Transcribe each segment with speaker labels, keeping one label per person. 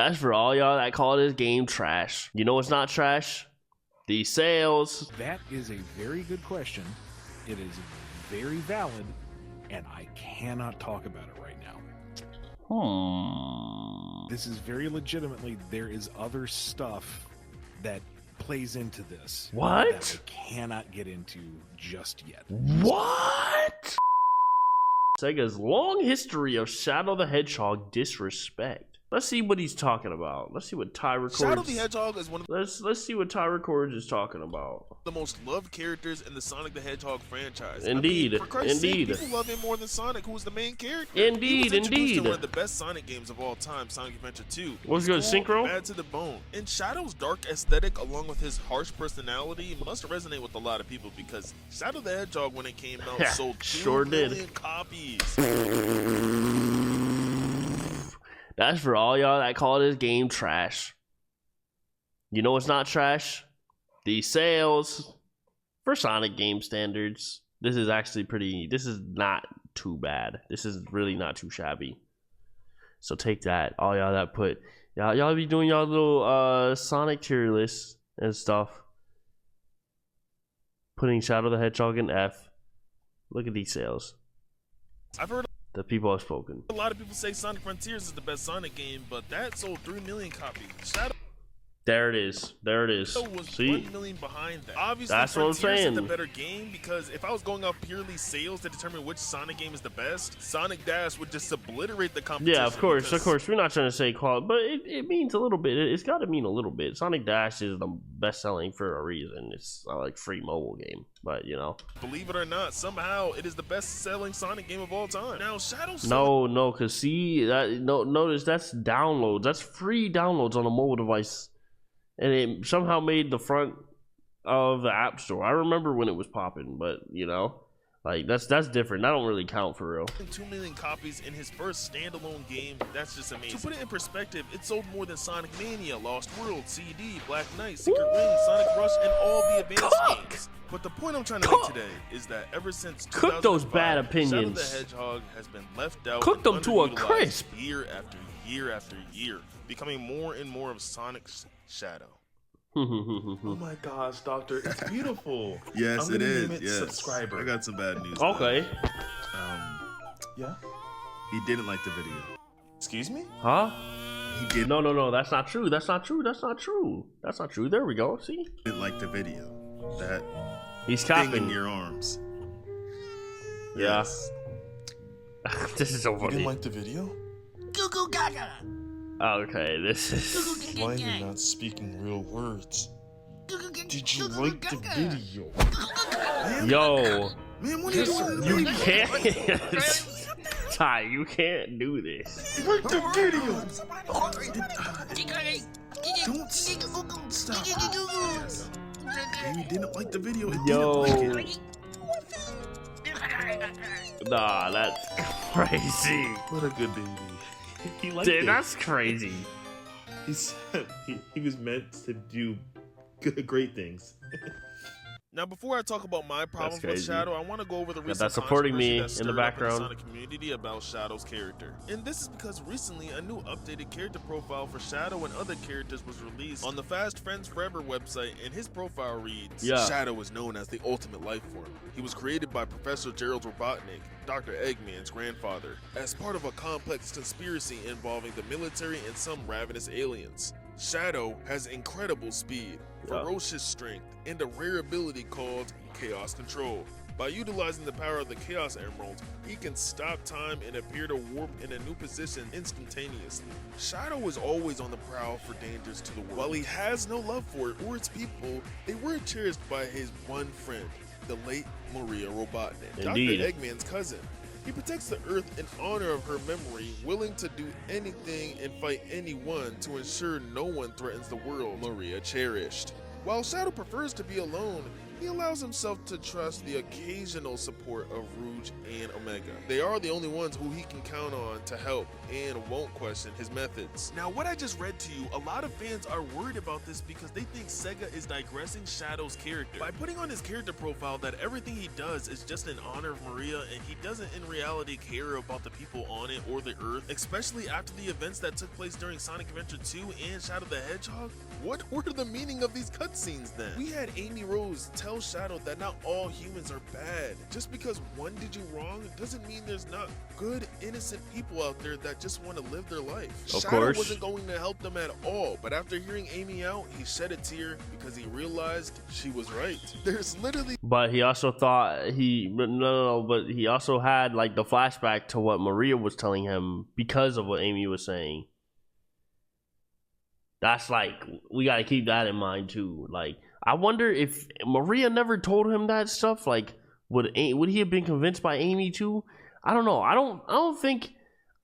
Speaker 1: That's for all y'all that call this game trash. You know what's not trash? These sales.
Speaker 2: That is a very good question. It is very valid, and I cannot talk about it right now. This is very legitimately, there is other stuff that plays into this.
Speaker 1: What?
Speaker 2: That I cannot get into just yet.
Speaker 1: What? Sega's long history of Shadow the Hedgehog disrespect. Let's see what he's talking about. Let's see what Tyrecords.
Speaker 3: Shadow the Hedgehog is one of
Speaker 1: Let's see what Tyrecords is talking about.
Speaker 3: the most loved characters in the Sonic the Hedgehog franchise.
Speaker 1: Indeed,
Speaker 3: for Christ's sake,
Speaker 1: indeed.
Speaker 3: people love him more than Sonic, who was the main character.
Speaker 1: Indeed,
Speaker 3: he was introduced
Speaker 1: indeed.
Speaker 3: in one of the best Sonic games of all time, Sonic Adventure 2.
Speaker 1: What's
Speaker 3: He's
Speaker 1: good, synchro?
Speaker 3: bad to the bone. And Shadow's dark aesthetic, along with his harsh personality, must resonate with a lot of people because Shadow the Hedgehog, when it came out, sold 2
Speaker 1: Sure did.
Speaker 3: million copies.
Speaker 1: That's for all y'all that call this game trash. You know what's not trash? These sales. For Sonic game standards, this is actually pretty. This is not too bad. This is really not too shabby. So take that, all y'all that put y'all be doing y'all little Sonic tier lists and stuff. Putting Shadow the Hedgehog in F. Look at these sales.
Speaker 3: I've heard
Speaker 1: The people have spoken.
Speaker 3: a lot of people say Sonic Frontiers is the best Sonic game, but that sold 3 million copies. Shadow
Speaker 1: There it is. There it is.
Speaker 3: was
Speaker 1: See?
Speaker 3: 1 million behind that. Obviously,
Speaker 1: That's what I'm
Speaker 3: Frontiers is the
Speaker 1: saying.
Speaker 3: better game because if I was going off purely sales to determine which Sonic game is the best, Sonic Dash would just obliterate the competition.
Speaker 1: Yeah, of course,
Speaker 3: because
Speaker 1: We're not trying to say quality, but it means a little bit. It's got to mean a little bit. Sonic Dash is the best selling for a reason. It's like free mobile game, but you know.
Speaker 3: Believe it or not, somehow it is the best selling Sonic game of all time. Now, Shadow's
Speaker 1: No, cause see that notice that's downloads. That's free downloads on a mobile device, and it somehow made the front of the App Store. I remember when it was popping, but you know, like that's different. That don't really count for real.
Speaker 3: 2 million copies in his first standalone game. That's just amazing. To put it in perspective, it sold more than Sonic Mania, Lost World, CD, Black Knight, Secret Ring, Sonic Rush, and all the advanced games. But the point I'm trying to make today is that ever since
Speaker 1: Cook those
Speaker 3: 2005,
Speaker 1: bad opinions.
Speaker 3: Shadow the Hedgehog has been left out.
Speaker 1: Cook
Speaker 3: and
Speaker 1: them to a
Speaker 3: underutilized
Speaker 1: crisp.
Speaker 3: Year after year after year, becoming more and more of Sonic's shadow.
Speaker 4: Oh my gosh, Doctor, it's beautiful.
Speaker 5: Yes,
Speaker 4: I'm
Speaker 5: it
Speaker 4: gonna
Speaker 5: is.
Speaker 4: name it
Speaker 5: Yes.
Speaker 4: Subscriber.
Speaker 5: I got some bad news.
Speaker 1: Okay.
Speaker 4: Yeah.
Speaker 5: He didn't like the video.
Speaker 4: Excuse me?
Speaker 1: Huh?
Speaker 5: He didn't
Speaker 1: No. That's not true. That's not true. There we go. See?
Speaker 5: like the video. That
Speaker 1: He's
Speaker 5: thing
Speaker 1: copying.
Speaker 5: in your arms.
Speaker 1: Yeah.
Speaker 5: Yes.
Speaker 1: This is so
Speaker 4: You
Speaker 1: funny.
Speaker 4: didn't like the video?
Speaker 1: Okay, this is.
Speaker 4: Why you're not speaking real words? Did you like the video?
Speaker 1: Yo,
Speaker 5: Man, what are you doing?
Speaker 1: you can't. Ty, you can't do this.
Speaker 4: Like the video!
Speaker 5: Don't stop. Yes. He didn't like the video. He
Speaker 1: Yo.
Speaker 5: didn't like it.
Speaker 1: Nah, that's crazy.
Speaker 4: What a good baby. He liked
Speaker 1: Dude,
Speaker 4: it.
Speaker 1: that's crazy.
Speaker 4: He said he was meant to do great things.
Speaker 3: Now, before I talk about my problems with
Speaker 1: crazy.
Speaker 3: Shadow, I want to go over the recent
Speaker 1: that's supporting
Speaker 3: controversy
Speaker 1: me
Speaker 3: that
Speaker 1: in the
Speaker 3: stirred up
Speaker 1: background.
Speaker 3: the Sonic community about Shadow's character. And this is because recently a new updated character profile for Shadow and other characters was released on the Fast Friends Forever website, and his profile reads,
Speaker 1: Yeah.
Speaker 3: Shadow is known as the ultimate life form. He was created by Professor Gerald Robotnik, Dr. Eggman's grandfather, as part of a complex conspiracy involving the military and some ravenous aliens. Shadow has incredible speed,
Speaker 1: Yeah.
Speaker 3: ferocious strength, and a rare ability called Chaos Control. By utilizing the power of the Chaos Emerald, he can stop time and appear to warp in a new position instantaneously. Shadow is always on the prowl for dangers to the world. While he has no love for it or its people, they were cherished by his one friend, the late Maria Robotnik,
Speaker 1: Indeed.
Speaker 3: Dr. Eggman's cousin. He protects the Earth in honor of her memory, willing to do anything and fight anyone to ensure no one threatens the world Maria cherished. While Shadow prefers to be alone, he allows himself to trust the occasional support of Rouge and Omega. They are the only ones who he can count on to help and won't question his methods. Now, what I just read to you, a lot of fans are worried about this because they think Sega is digressing Shadow's character by putting on his character profile that everything he does is just in honor of Maria and he doesn't in reality care about the people on it or the Earth, especially after the events that took place during Sonic Adventure 2 and Shadow the Hedgehog. What were the meaning of these cutscenes then? We had Amy Rose tell Shadow that not all humans are bad. Just because one did you wrong doesn't mean there's not good, innocent people out there that just want to live their life.
Speaker 1: Of
Speaker 3: Shadow
Speaker 1: course.
Speaker 3: wasn't going to help them at all, but after hearing Amy out, he shed a tear because he realized she was right. There's literally
Speaker 1: But he also thought but he also had like the flashback to what Maria was telling him because of what Amy was saying. That's like, we gotta keep that in mind too. Like, I wonder if Maria never told him that stuff. Like, would he have been convinced by Amy too? I don't know. I don't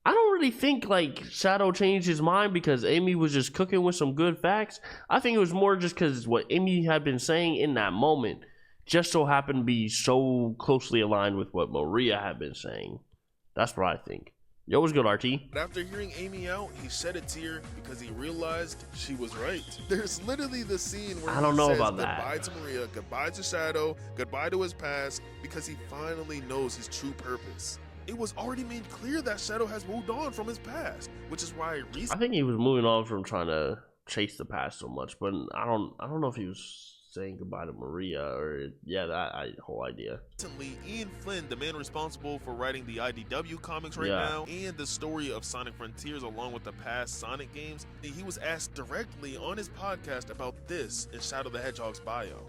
Speaker 1: really think like Shadow changed his mind because Amy was just cooking with some good facts. I think it was more just because what Amy had been saying in that moment just so happened to be so closely aligned with what Maria had been saying. That's what I think. Yo, what's good, RT?
Speaker 3: But after hearing Amy out, he shed a tear because he realized she was right. There's literally the scene where
Speaker 1: I don't
Speaker 3: he
Speaker 1: know
Speaker 3: says
Speaker 1: about
Speaker 3: goodbye
Speaker 1: that.
Speaker 3: to Maria, goodbye to Shadow, goodbye to his past, because he finally knows his true purpose. It was already made clear that Shadow has moved on from his past, which is why
Speaker 1: I think he was moving on from trying to chase the past so much, but I don't know if he was saying goodbye to Maria or that whole idea.
Speaker 3: recently Ian Flynn, the man responsible for writing the IDW comics right now and the story of Sonic Frontiers along with the past Sonic games, he was asked directly on his podcast about this in Shadow the Hedgehog's bio.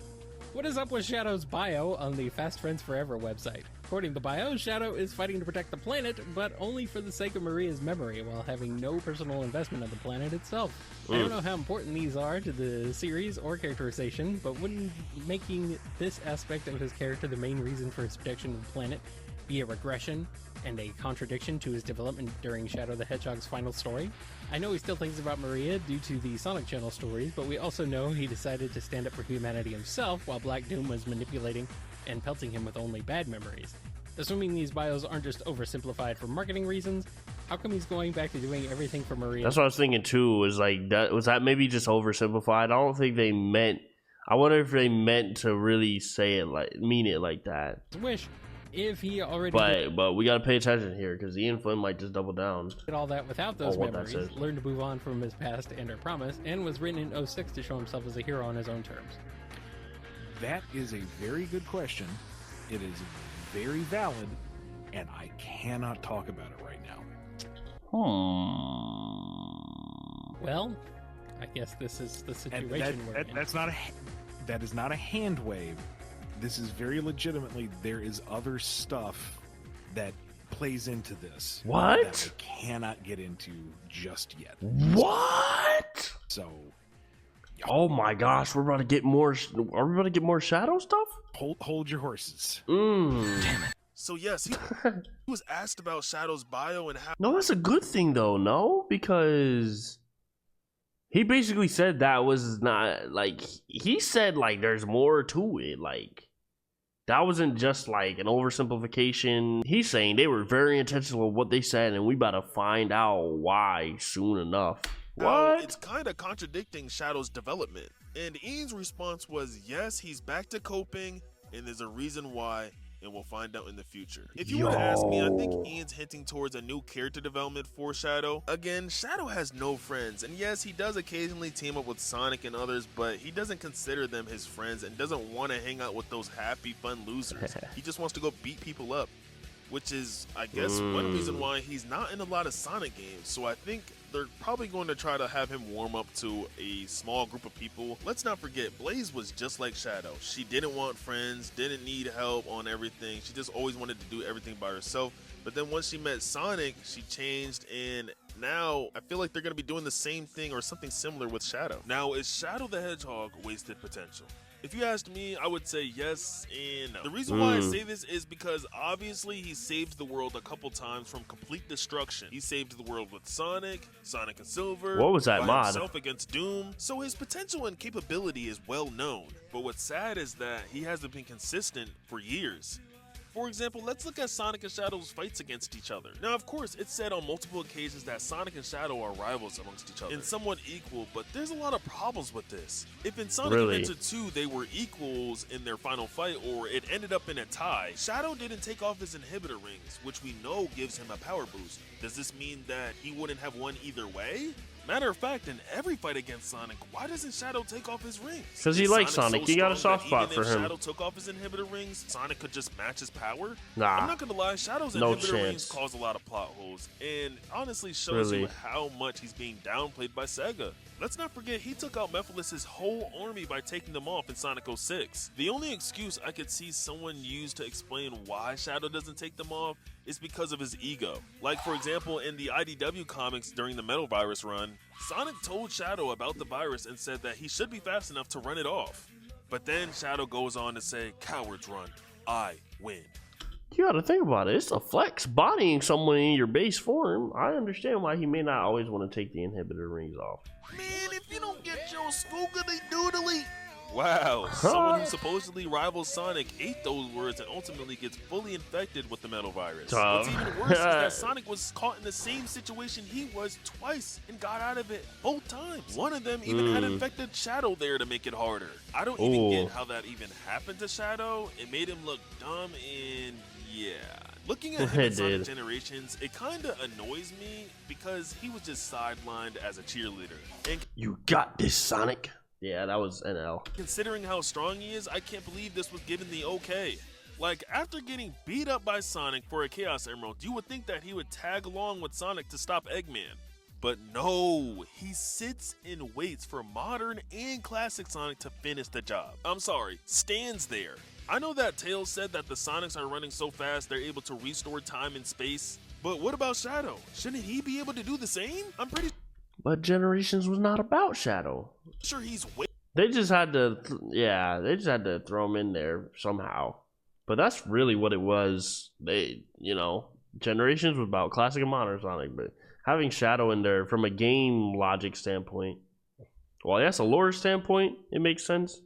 Speaker 6: What is up with Shadow's bio on the Fast Friends Forever website? According to the bio, Shadow is fighting to protect the planet, but only for the sake of Maria's memory, while having no personal investment of the planet itself. I don't know how important these are to the series or characterization, but wouldn't making this aspect of his character the main reason for his protection of the planet be a regression and a contradiction to his development during Shadow the Hedgehog's final story? I know he still thinks about Maria due to the Sonic Channel stories, but we also know he decided to stand up for humanity himself while Black Doom was manipulating and pelting him with only bad memories. Assuming these bios aren't just oversimplified for marketing reasons, how come he's going back to doing everything for Maria?
Speaker 1: That's what I was thinking too. Was like that was that maybe just oversimplified? I don't think they meant. I wonder if they meant to really say it mean it like that.
Speaker 6: Wish if he already did
Speaker 1: But we gotta pay attention here because Ian Flynn might just double down.
Speaker 6: all that without those
Speaker 1: what that
Speaker 6: memories,
Speaker 1: says.
Speaker 6: learned to move on from his past and her promise, and was written in 06 to show himself as a hero on his own terms.
Speaker 2: That is a very good question. It is very valid, and I cannot talk about it right now.
Speaker 6: Well, I guess this is the
Speaker 2: And
Speaker 6: situation we're in.
Speaker 2: that is not a hand wave. This is very legitimately, there is other stuff that plays into this.
Speaker 1: What?
Speaker 2: That I cannot get into just yet.
Speaker 1: What?
Speaker 2: So
Speaker 1: Oh my gosh, we're about to get more. Are we about to get more Shadow stuff?
Speaker 2: hold your horses.
Speaker 3: So yes, he was asked about Shadow's bio and how
Speaker 1: No, that's a good thing though. No, because he basically said that was not like he said like there's more to it. Like that wasn't just like an oversimplification. He's saying they were very intentional with what they said, and we about to find out why soon enough.
Speaker 3: how
Speaker 1: What?
Speaker 3: it's kind of contradicting Shadow's development. And Ian's response was, yes, he's back to coping, and there's a reason why, and we'll find out in the future. If you were to ask me, I think
Speaker 1: Yo.
Speaker 3: Ian's hinting towards a new character development for Shadow. Again, Shadow has no friends, and yes, he does occasionally team up with Sonic and others, but he doesn't consider them his friends and doesn't want to hang out with those happy, fun losers. He just wants to go beat people up, which is, I guess, one reason why he's not in a lot of Sonic games. So I think they're probably going to try to have him warm up to a small group of people. Let's not forget, Blaze was just like Shadow. She didn't want friends, didn't need help on everything. She just always wanted to do everything by herself. But then once she met Sonic, she changed, and now I feel like they're going to be doing the same thing or something similar with Shadow. Now, is Shadow the Hedgehog wasted potential? If you asked me, I would say yes and no. The reason why I say this is because obviously he saved the world a couple times from complete destruction. He saved the world with Sonic and Silver.
Speaker 1: What was that
Speaker 3: by
Speaker 1: mod?
Speaker 3: himself against Doom. So his potential and capability is well known. But what's sad is that he hasn't been consistent for years. For example, let's look at Sonic and Shadow's fights against each other. Now, of course, it's said on multiple occasions that Sonic and Shadow are rivals amongst each other and somewhat equal, but there's a lot of problems with this. If in Sonic Adventure 2 they were equals in their final fight, or it ended up in a tie, Shadow didn't take off his inhibitor rings, which we know gives him a power boost. Does this mean that he wouldn't have won either way? Matter of fact, in every fight against Sonic, why doesn't Shadow take off his rings?
Speaker 1: Because he likes Sonic. He got a soft spot for him.
Speaker 3: If Shadow took off his inhibitor rings, Sonic could just match his power?
Speaker 1: Nah.
Speaker 3: I'm not gonna lie, Shadow's inhibitor rings cause a lot of plot holes, and honestly shows you how much he's being downplayed by Sega. Let's not forget, he took out Mephiles' whole army by taking them off in Sonic 06. The only excuse I could see someone use to explain why Shadow doesn't take them off is because of his ego. Like, for example, in the IDW comics during the Metal Virus run, Sonic told Shadow about the virus and said that he should be fast enough to run it off. But then Shadow goes on to say, "Cowards run, I win."
Speaker 1: You gotta think about it. It's a flex bodying someone in your base form. I understand why he may not always want to take the inhibitor rings off.
Speaker 3: Man, if you don't get your skoogly doodly. Wow, someone who supposedly rivals Sonic ate those words and ultimately gets fully infected with the metal virus. What's even worse is that Sonic was caught in the same situation he was twice and got out of it both times. One of them even had infected Shadow there to make it harder. I don't even get how that even happened to Shadow. It made him look dumb, and yeah. Looking at him in Sonic Generations, it kinda annoys me because he was just sidelined as a cheerleader. And
Speaker 1: you got this, Sonic. Yeah, that was NL.
Speaker 3: Considering how strong he is, I can't believe this was given the okay. Like, after getting beat up by Sonic for a Chaos Emerald, you would think that he would tag along with Sonic to stop Eggman. But no, he sits and waits for modern and classic Sonic to finish the job. I'm sorry, stands there. I know that Tails said that the Sonics are running so fast they're able to restore time and space, but what about Shadow? Shouldn't he be able to do the same? I'm pretty
Speaker 1: But Generations was not about Shadow.
Speaker 3: sure he's
Speaker 1: They just had to, they just had to throw him in there somehow. But that's really what it was. Generations was about classic and modern Sonic, but having Shadow in there from a game logic standpoint, well, yes, a lore standpoint, it makes sense.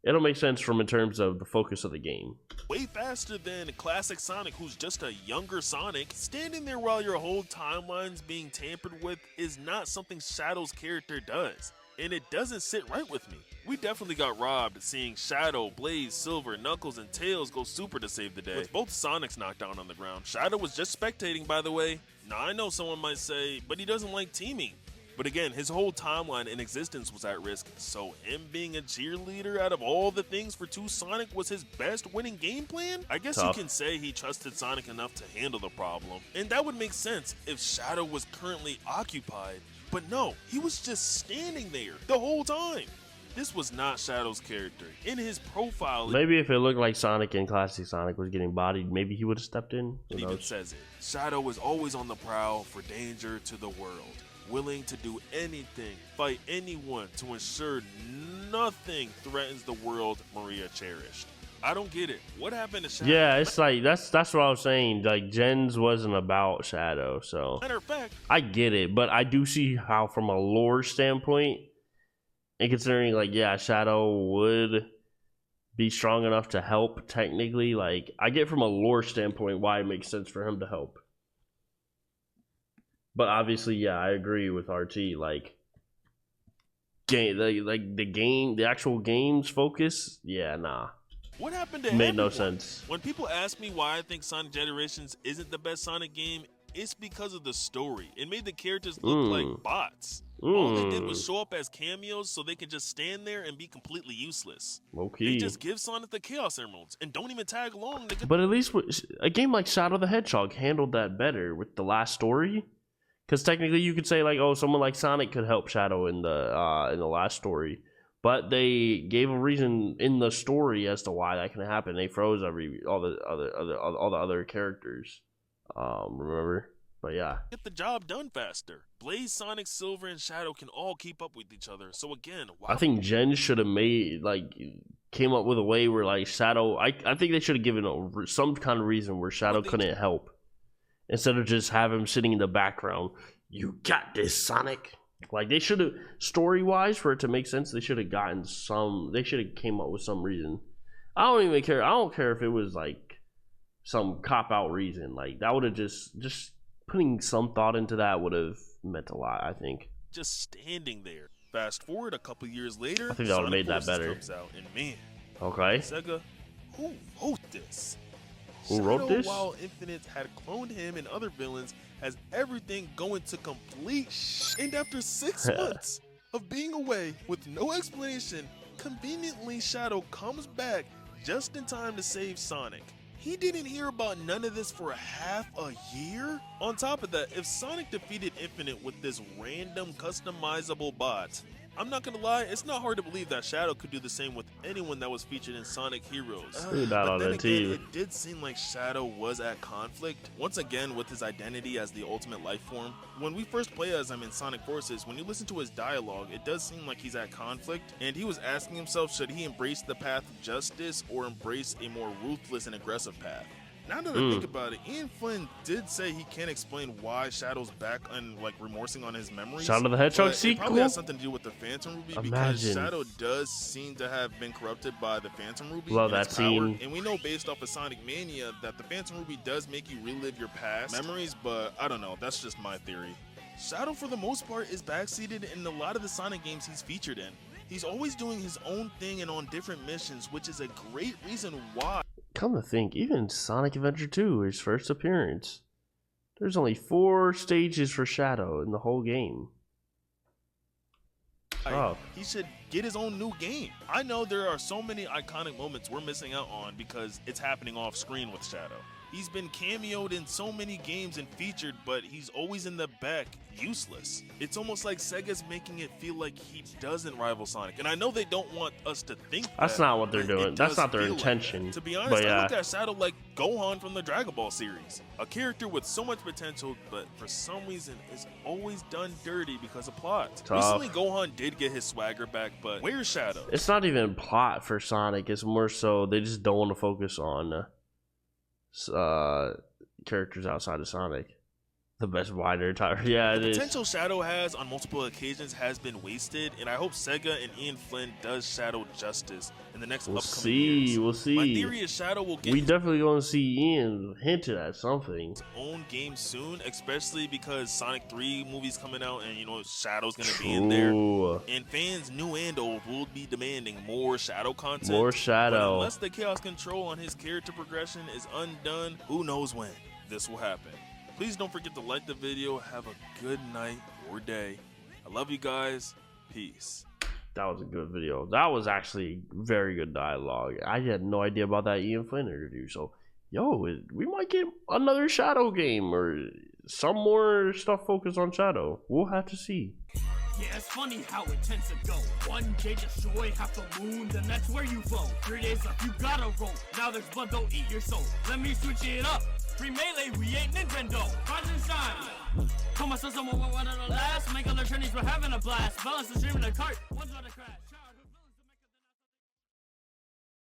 Speaker 1: It'll make sense from in terms of the focus of the game.
Speaker 3: Way faster than classic Sonic, who's just a younger Sonic. Standing there while your whole timeline's being tampered with is not something Shadow's character does, and it doesn't sit right with me. We definitely got robbed seeing Shadow, Blaze, Silver, Knuckles, and Tails go super to save the day, with both Sonics knocked down on the ground. Shadow was just spectating, by the way. Now, I know someone might say, but he doesn't like teaming. But again, his whole timeline and existence was at risk, so him being a cheerleader out of all the things for 2 Sonic was his best winning game plan? I guess you can say he trusted Sonic enough to handle the problem. And that would make sense if Shadow was currently occupied. But no, he was just standing there the whole time. This was not Shadow's character. In his profile,
Speaker 1: maybe if it looked like Sonic and classic Sonic was getting bodied, maybe he would have stepped in.
Speaker 3: It even says it. Shadow was always on the prowl for danger to the world, willing to do anything, fight anyone to ensure nothing threatens the world Maria cherished. I don't get it. What happened to Shadow?
Speaker 1: Yeah, it's like that's what I was saying. Like Gens wasn't about Shadow, so
Speaker 3: matter of fact,
Speaker 1: I get it, but I do see how from a lore standpoint, and considering like Shadow would be strong enough to help technically, like I get from a lore standpoint why it makes sense for him to help. But obviously, I agree with RT. Like, the actual game's focus, nah.
Speaker 3: What happened to
Speaker 1: Made
Speaker 3: everyone?
Speaker 1: no sense.
Speaker 3: When people ask me why I think Sonic Generations isn't the best Sonic game, it's because of the story. It made the characters look like bots. All they did was show up as cameos so they could just stand there and be completely useless.
Speaker 1: Okay.
Speaker 3: They just give Sonic the Chaos Emeralds and don't even tag along.
Speaker 1: But at least a game like Shadow the Hedgehog handled that better with the last story. Because technically you could say like, oh, someone like Sonic could help Shadow in the last story. But they gave a reason in the story as to why that can happen. They froze all the other characters. Remember? But yeah.
Speaker 3: Get the job done faster. Blaze, Sonic, Silver, and Shadow can all keep up with each other. So again, wow.
Speaker 1: I think Gen should have came up with a way where like Shadow. I think they should have given some kind of reason where Shadow couldn't help, instead of just have him sitting in the background. You got this, Sonic. Like they should have, story wise, for it to make sense, they should have gotten some. They should have came up with some reason. I don't even care. I don't care if it was like some cop out reason. Like that would have just putting some thought into that would have meant a lot, I think.
Speaker 3: Just standing there. Fast forward a couple years later,
Speaker 1: I think that would have made that better.
Speaker 3: Comes out, and man,
Speaker 1: okay.
Speaker 3: Sega, who wrote this?
Speaker 1: Who wrote this?
Speaker 3: While Infinite had cloned him and other villains, has everything going to complete and after 6 months of being away with no explanation, conveniently Shadow comes back just in time to save Sonic. He didn't hear about none of this for half a year? On top of that, if Sonic defeated Infinite with this random customizable bot, I'm not gonna lie, it's not hard to believe that Shadow could do the same with anyone that was featured in Sonic Heroes. But then again, it did seem like Shadow was at conflict, once again with his identity as the ultimate life form. When we first play as him in Sonic Forces, when you listen to his dialogue, it does seem like he's at conflict, and he was asking himself, should he embrace the path of justice or embrace a more ruthless and aggressive path? Now that I think about it, Ian Flynn did say he can't explain why Shadow's back and like remorsing on his memories.
Speaker 1: Shadow the Hedgehog sequel?
Speaker 3: It probably has something to do with the Phantom Ruby because Shadow does seem to have been corrupted by the Phantom Ruby.
Speaker 1: Love that scene.
Speaker 3: And we know based off of Sonic Mania that the Phantom Ruby does make you relive your past memories, but I don't know, that's just my theory. Shadow for the most part is backseated in a lot of the Sonic games he's featured in. He's always doing his own thing and on different missions, which is a great reason why.
Speaker 1: Come to think, even Sonic Adventure 2, his first appearance, there's only 4 stages for Shadow in the whole game.
Speaker 3: He should get his own new game. I know there are so many iconic moments we're missing out on because it's happening off screen with Shadow. He's been cameoed in so many games and featured, but he's always in the back, useless. It's almost like Sega's making it feel like he doesn't rival Sonic. And I know they don't want us to think
Speaker 1: that's not what they're doing. That's not their intention.
Speaker 3: To be honest, I look at Shadow like Gohan from the Dragon Ball series. A character with so much potential, but for some reason is always done dirty because of plot. Recently, Gohan did get his swagger back, but where's Shadow?
Speaker 1: It's not even plot for Sonic. It's more so they just don't want to focus on characters outside of Sonic. The best wider tire. Yeah,
Speaker 3: the potential Shadow has on multiple occasions has been wasted, and I hope Sega and Ian Flynn does Shadow justice in the next upcoming years.
Speaker 1: We'll see.
Speaker 3: My theory is Shadow will get
Speaker 1: definitely going to see Ian hinted at something.
Speaker 3: His own game soon, especially because Sonic 3 movie's coming out, and you know Shadow's going to be in there. And fans, new and old, will be demanding more Shadow content.
Speaker 1: More Shadow.
Speaker 3: But unless the chaos control on his character progression is undone, who knows when this will happen. Please don't forget to like the video. Have a good night or day. I love you guys. Peace.
Speaker 1: That was a good video. That was actually very good dialogue. I had no idea about that Ian Flynn interview. So, we might get another Shadow game or some more stuff focused on Shadow. We'll have to see.
Speaker 7: Yeah, it's funny how it tends to go. One day destroy half the moon, then that's where you flow. 3 days left, you gotta roll. Now there's blood, don't eat your soul. Let me switch it up. Free melee, we ain't Nintendo. Rise and shine. Call myself someone one of the last. Make other trainees, we're having a blast. Balance the stream in the cart. One's gonna crash.